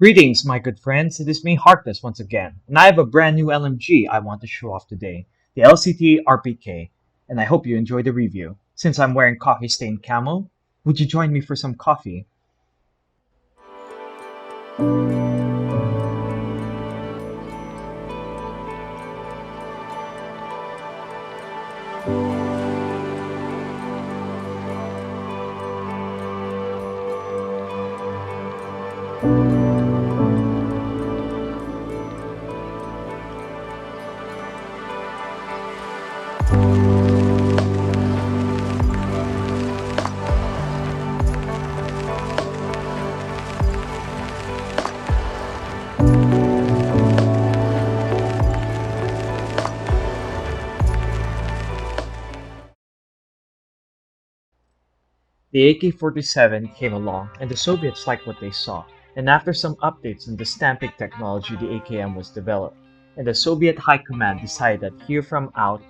Greetings, my good friends. It is me, Heartless, once again, and I have a brand new LMG I want to show off today, the LCT RPK, and I hope you enjoy the review. Since I'm wearing coffee-stained camo, would you join me for some coffee? The AK-47 came along, and the Soviets liked what they saw, and after some updates on the stamping technology, the AKM was developed, and the Soviet High Command decided that here from out,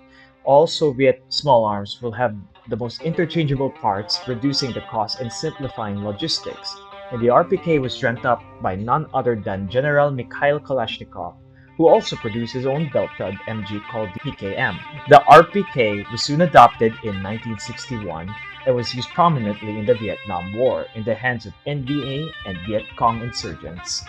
all Soviet small arms will have the most interchangeable parts, reducing the cost and simplifying logistics, and the RPK was dreamt up by none other than General Mikhail Kalashnikov, who also produced his own belt-fed MG called the PKM. The RPK was soon adopted in 1961 and was used prominently in the Vietnam War in the hands of NVA and Viet Cong insurgents.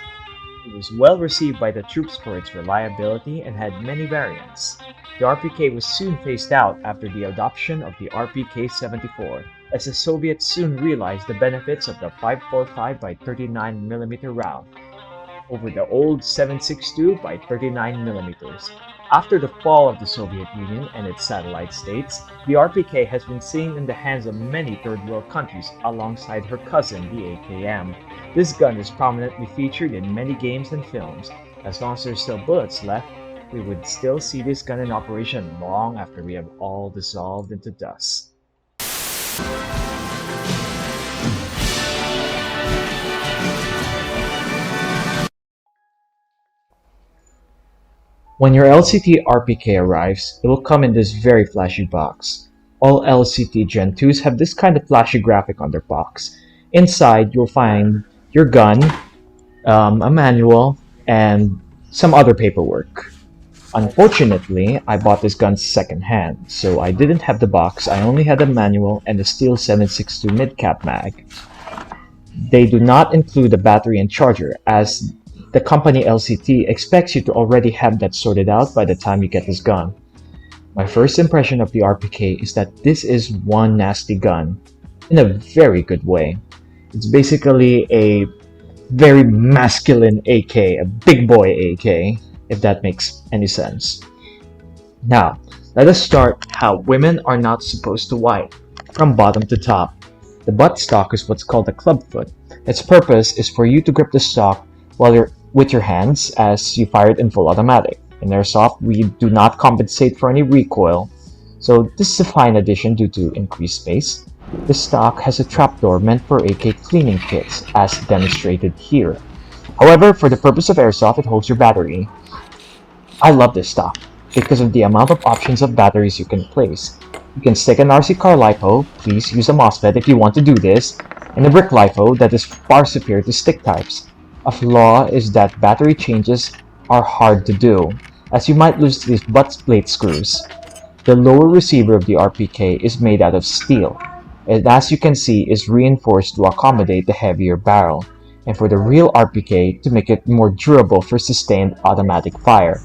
It was well received by the troops for its reliability and had many variants. The RPK was soon phased out after the adoption of the RPK-74, as the Soviets soon realized the benefits of the 5.45 by 39mm round over the old 7.62 by 39mm. After the fall of the Soviet Union and its satellite states, the RPK has been seen in the hands of many third world countries alongside her cousin, the AKM. This gun is prominently featured in many games and films. As long as there's still bullets left, we would still see this gun in operation long after we have all dissolved into dust. When your LCT RPK arrives, it will come in this very flashy box. All LCT Gen 2s have this kind of flashy graphic on their box. Inside, you'll find your gun, a manual, and some other paperwork. Unfortunately, I bought this gun secondhand, so I didn't have the box. I only had a manual and a steel 7.62 mid-cap mag. They do not include a battery and charger, as the company LCT expects you to already have that sorted out by the time you get this gun. My first impression of the RPK is that this is one nasty gun, in a very good way. It's basically a very masculine AK, a big boy AK, if that makes any sense. Now, let us start how women are not supposed to wipe, from bottom to top. The butt stock is what's called a club foot. Its purpose is for you to grip the stock while you're with your hands as you fire it in full automatic. In Airsoft, we do not compensate for any recoil, so this is a fine addition due to increased space. The stock has a trapdoor meant for AK cleaning kits, as demonstrated here. However, for the purpose of Airsoft, it holds your battery. I love this stock because of the amount of options of batteries you can place. You can stick an RC car LiPo, please use a MOSFET if you want to do this, and a brick LiPo that is far superior to stick types. A flaw is that battery changes are hard to do, as you might lose these butt plate screws. The lower receiver of the RPK is made out of steel, and as you can see is reinforced to accommodate the heavier barrel, and for the real RPK to make it more durable for sustained automatic fire.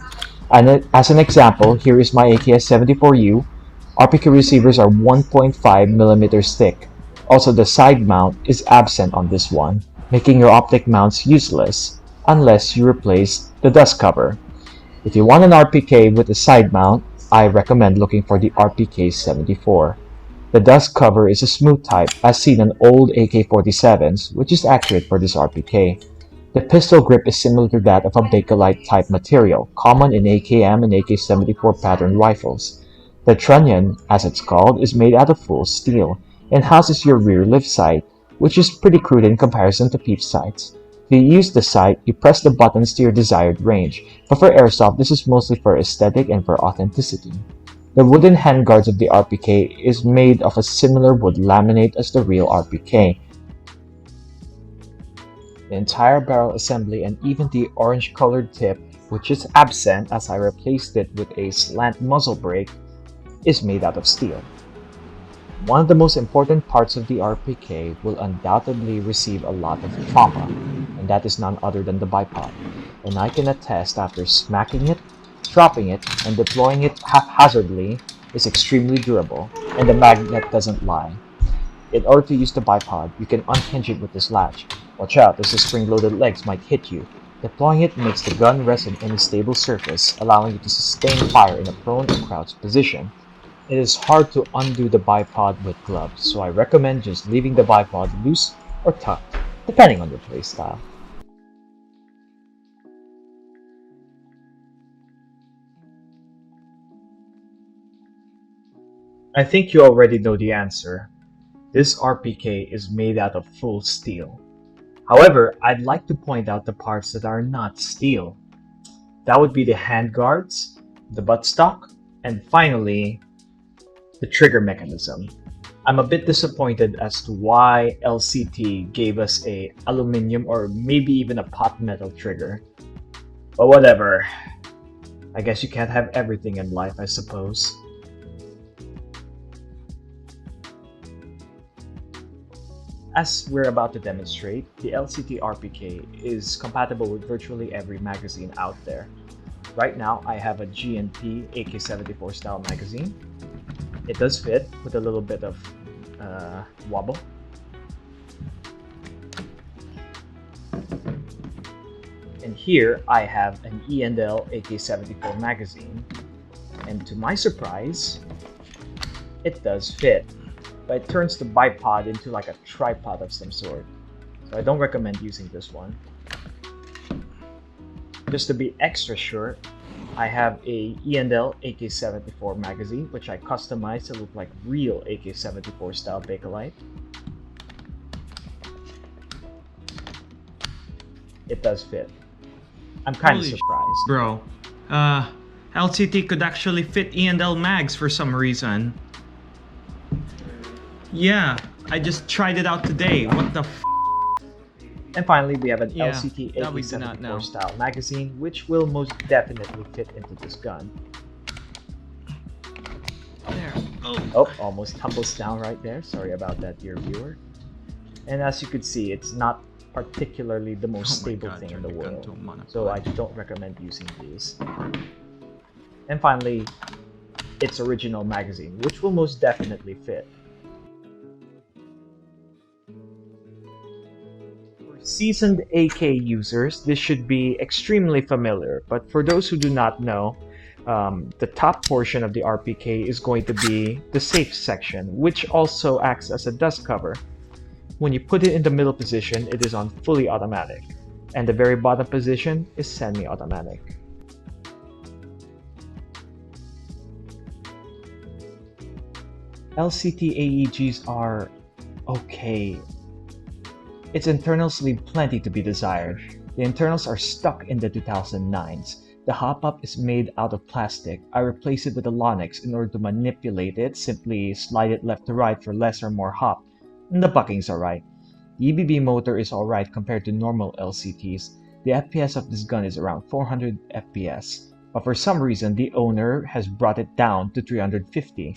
And as an example, here is my AKS-74U. RPK receivers are 1.5mm thick. Also, the side mount is absent on this one, making your optic mounts useless unless you replace the dust cover. If you want an RPK with a side mount, I recommend looking for the RPK-74. The dust cover is a smooth type as seen on old AK-47s, which is accurate for this RPK. The pistol grip is similar to that of a Bakelite type material, common in AKM and AK-74 pattern rifles. The trunnion, as it's called, is made out of full steel and houses your rear lift sight, which is pretty crude in comparison to peep sights. If you use the sight, you press the buttons to your desired range, but for Airsoft, this is mostly for aesthetic and for authenticity. The wooden handguards of the RPK is made of a similar wood laminate as the real RPK. The entire barrel assembly and even the orange colored tip, which is absent as I replaced it with a slant muzzle brake, is made out of steel. One of the most important parts of the RPK will undoubtedly receive a lot of trauma, and that is none other than the bipod. And I can attest after smacking it, dropping it, and deploying it haphazardly is extremely durable, and the magnet doesn't lie. In order to use the bipod, you can unhinge it with this latch. Watch out as the spring-loaded legs might hit you. Deploying it makes the gun rest on any stable surface, allowing you to sustain fire in a prone or crouched position. It is hard to undo the bipod with gloves, so I recommend just leaving the bipod loose or tucked, depending on your playstyle. I think you already know the answer. This RPK is made out of full steel. However, I'd like to point out the parts that are not steel. That would be the handguards, the buttstock, and finally, the trigger mechanism. I'm a bit disappointed as to why LCT gave us a aluminum or maybe even a pot metal trigger. But whatever. I guess you can't have everything in life, I suppose. As we're about to demonstrate, the LCT RPK is compatible with virtually every magazine out there. Right now, I have a G&P AK-74 style magazine. It does fit with a little bit of wobble. And here I have an E&L AK-74 magazine. And to my surprise, it does fit. But it turns the bipod into like a tripod of some sort. So I don't recommend using this one. Just to be extra sure, I have a E&L AK-74 magazine, which I customized to look like real AK-74 style Bakelite. It does fit. I'm kind of surprised. Bro, LCT could actually fit E&L mags for some reason. Yeah, I just tried it out today. What the f? And finally, we have an Yeah, LCT that we do not know. AK-74 style magazine, which will most definitely fit into this gun. There. Oh, almost tumbles down right there. Sorry about that, dear viewer. And as you could see, it's not particularly the most stable thing in the world, so I don't recommend using these. And finally, its original magazine, which will most definitely fit. For seasoned AK users, this should be extremely familiar, but for those who do not know, the top portion of the RPK is going to be the safe section, which also acts as a dust cover. When you put it in the middle position, it is on fully automatic, and the very bottom position is semi-automatic. LCT AEGs are okay. Its internals leave plenty to be desired. The internals are stuck in the 2009s. The hop-up is made out of plastic. I replaced it with a Lonix in order to manipulate it, simply slide it left to right for less or more hop. And the bucking's alright. The EBB motor is alright compared to normal LCTs. The FPS of this gun is around 400 FPS, but for some reason the owner has brought it down to 350.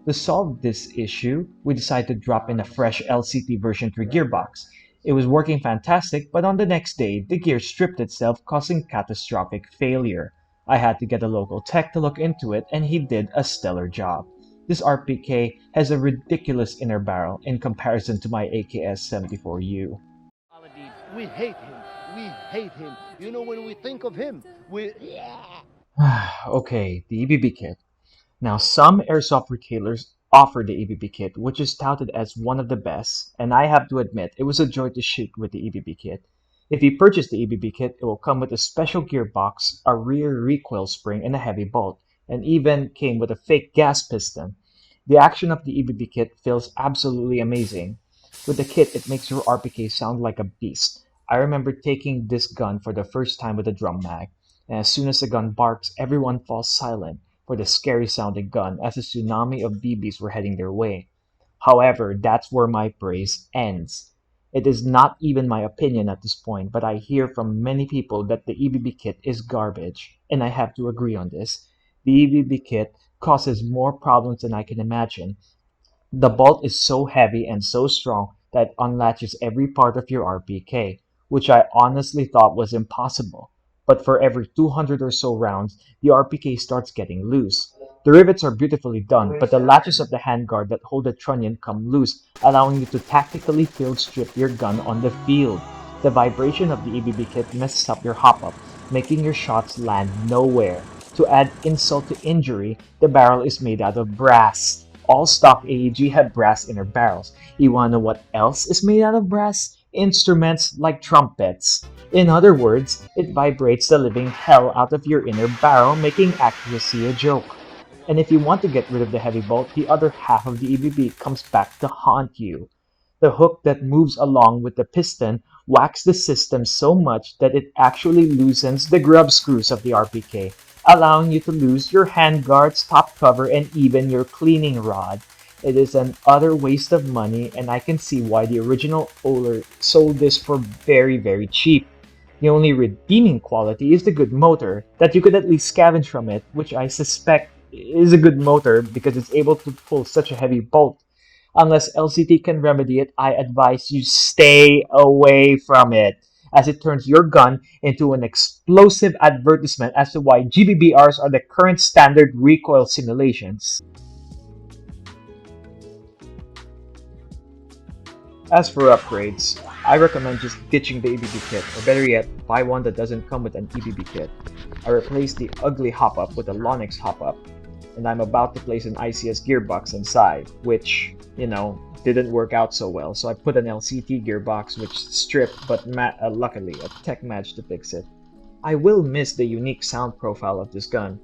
To solve this issue, we decided to drop in a fresh LCT version 3 gearbox. It was working fantastic, but on the next day, the gear stripped itself, causing catastrophic failure. I had to get a local tech to look into it, and he did a stellar job. This RPK has a ridiculous inner barrel in comparison to my AKS-74U. We hate him. We hate him. You know, when we think of him, we... Okay, the EBB Kit. Now, some airsoft retailers offer the EBB Kit, which is touted as one of the best, and I have to admit, it was a joy to shoot with the EBB Kit. If you purchase the EBB Kit, it will come with a special gearbox, a rear recoil spring, and a heavy bolt, and even came with a fake gas piston. The action of the EBB Kit feels absolutely amazing. With the kit, it makes your RPK sound like a beast. I remember taking this gun for the first time with a drum mag, and as soon as the gun barks, everyone falls silent for the scary sounding gun as a tsunami of BBs were heading their way. However, that's where my praise ends. It is not even my opinion at this point, but I hear from many people that the EBB kit is garbage, and I have to agree on this. The EBB kit causes more problems than I can imagine. The bolt is so heavy and so strong that it unlatches every part of your RPK, which I honestly thought was impossible. But for every 200 or so rounds, the RPK starts getting loose. The rivets are beautifully done, but the latches of the handguard that hold the trunnion come loose, allowing you to tactically field strip your gun on the field. The vibration of the EBB kit messes up your hop-up, making your shots land nowhere. To add insult to injury, the barrel is made out of brass. All stock AEG have brass inner barrels. You wanna know what else is made out of brass? Instruments like trumpets. In other words, it vibrates the living hell out of your inner barrel, making accuracy a joke. And if you want to get rid of the heavy bolt, the other half of the EBB comes back to haunt you. The hook that moves along with the piston whacks the system so much that it actually loosens the grub screws of the RPK, allowing you to lose your handguards, top cover, and even your cleaning rod. It is an utter waste of money, and I can see why the original owner sold this for very, very cheap. The only redeeming quality is the good motor, that you could at least scavenge from it, which I suspect is a good motor because it's able to pull such a heavy bolt. Unless LCT can remedy it, I advise you stay away from it, as it turns your gun into an explosive advertisement as to why GBBRs are the current standard recoil simulations. As for upgrades, I recommend just ditching the EBB kit, or better yet, buy one that doesn't come with an EBB kit. I replaced the ugly hop-up with a Lonix hop-up, and I'm about to place an ICS gearbox inside, which, didn't work out so well, so I put an LCT gearbox which stripped, but luckily a tech match to fix it. I will miss the unique sound profile of this gun.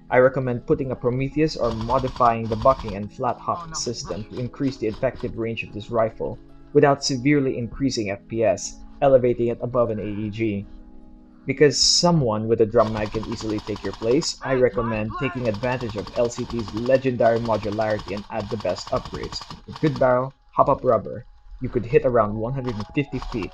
I recommend putting a Prometheus or modifying the bucking and flat hop system to increase the effective range of this rifle without severely increasing FPS, elevating it above an AEG. Because someone with a drum mag can easily take your place, I recommend taking advantage of LCT's legendary modularity and add the best upgrades. With good barrel, hop-up rubber, you could hit around 150 feet.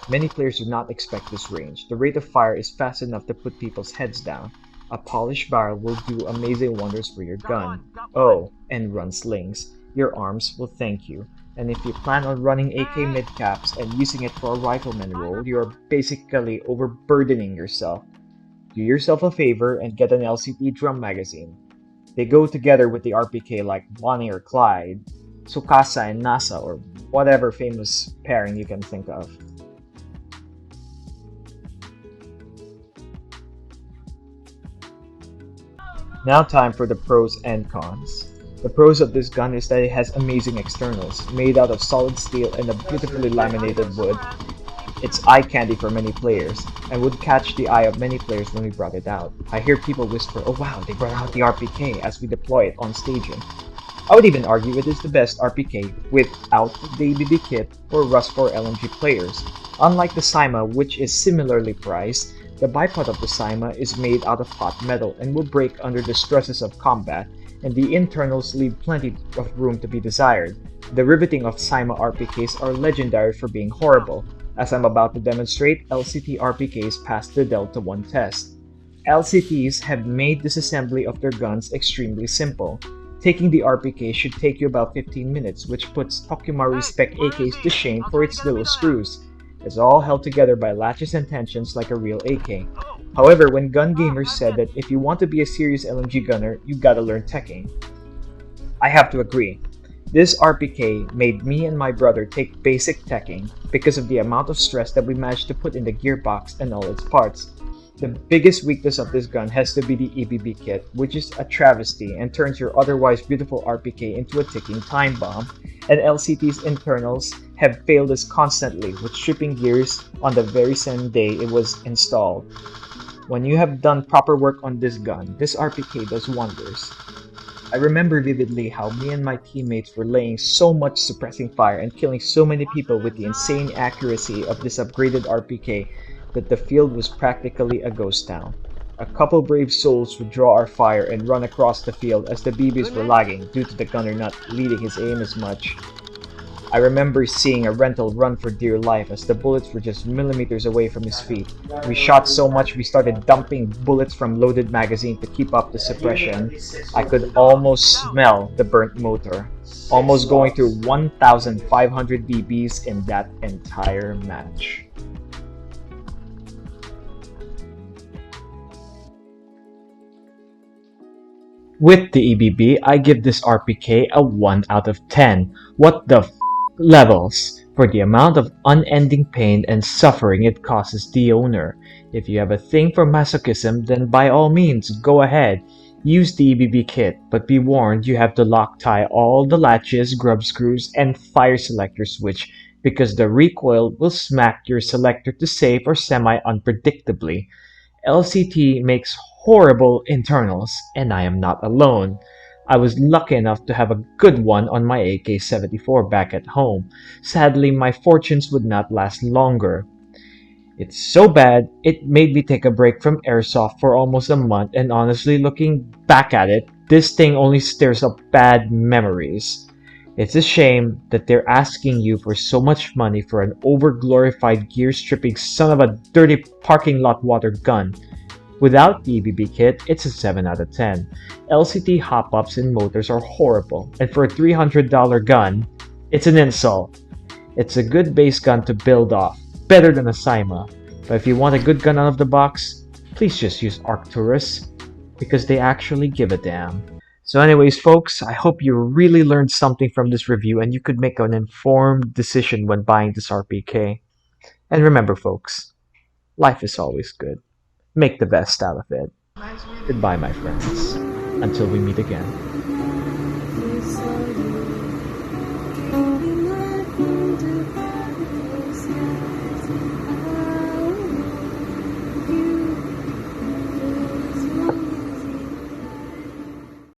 Many players do not expect this range. The rate of fire is fast enough to put people's heads down. A polished barrel will do amazing wonders for your gun. Oh, and run slings. Your arms will thank you. And if you plan on running AK mid-caps and using it for a rifleman role, you are basically overburdening yourself. Do yourself a favor and get an LCT drum magazine. They go together with the RPK like Bonnie or Clyde, Tsukasa and Nasa, or whatever famous pairing you can think of. Now time for the pros and cons. The pros of this gun is that it has amazing externals, made out of solid steel and a beautifully laminated wood. It's eye candy for many players, and would catch the eye of many players when we brought it out. I hear people whisper, "Oh wow, they brought out the RPK," as we deploy it on staging. I would even argue it is the best RPK without the EBB kit for Rust 4 LMG players. Unlike the Cyma, which is similarly priced, the bipod of the Cyma is made out of hot metal and will break under the stresses of combat, and the internals leave plenty of room to be desired. The riveting of Cyma RPKs are legendary for being horrible. As I'm about to demonstrate, LCT RPKs passed the Delta 1 test. LCTs have made disassembly of their guns extremely simple. Taking the RPK should take you about 15 minutes, which puts Tokumaru spec AKs to shame for its little screws. It's all held together by latches and tensions like a real AK. However, when gun gamers said that if you want to be a serious LMG gunner, you gotta learn teching, I have to agree. This RPK made me and my brother take basic teching because of the amount of stress that we managed to put in the gearbox and all its parts. The biggest weakness of this gun has to be the EBB kit, which is a travesty and turns your otherwise beautiful RPK into a ticking time bomb, and LCT's internals have failed us constantly with stripping gears on the very same day it was installed. When you have done proper work on this gun, this RPK does wonders. I remember vividly how me and my teammates were laying so much suppressing fire and killing so many people with the insane accuracy of this upgraded RPK that the field was practically a ghost town. A couple brave souls would draw our fire and run across the field as the BBs were lagging due to the gunner not leading his aim as much. I remember seeing a rental run for dear life as the bullets were just millimeters away from his feet. We shot so much we started dumping bullets from loaded magazine to keep up the suppression. I could almost smell the burnt motor. Almost going through 1,500 BBs in that entire match. With the EBB, I give this RPK a 1 out of 10. What the levels? For the amount of unending pain and suffering it causes the owner. If you have a thing for masochism, then by all means, go ahead. Use the EBB kit, but be warned you have to lock-tie all the latches, grub screws, and fire selector switch because the recoil will smack your selector to safe or semi-unpredictably. LCT makes horrible internals, and I am not alone. I was lucky enough to have a good one on my AK-74 back at home. Sadly, my fortunes would not last longer. It's so bad, it made me take a break from Airsoft for almost a month, and honestly, looking back at it, this thing only stirs up bad memories. It's a shame that they're asking you for so much money for an over-glorified gear-stripping son of a dirty parking lot water gun. Without the EBB kit, it's a 7 out of 10. LCT hop-ups and motors are horrible, and for a $300 gun, it's an insult. It's a good base gun to build off, better than a Saima. But if you want a good gun out of the box, please just use Arcturus, because they actually give a damn. So anyways folks, I hope you really learned something from this review and you could make an informed decision when buying this RPK. And remember folks, life is always good. Make the best out of it. Goodbye my friends. Until we meet again.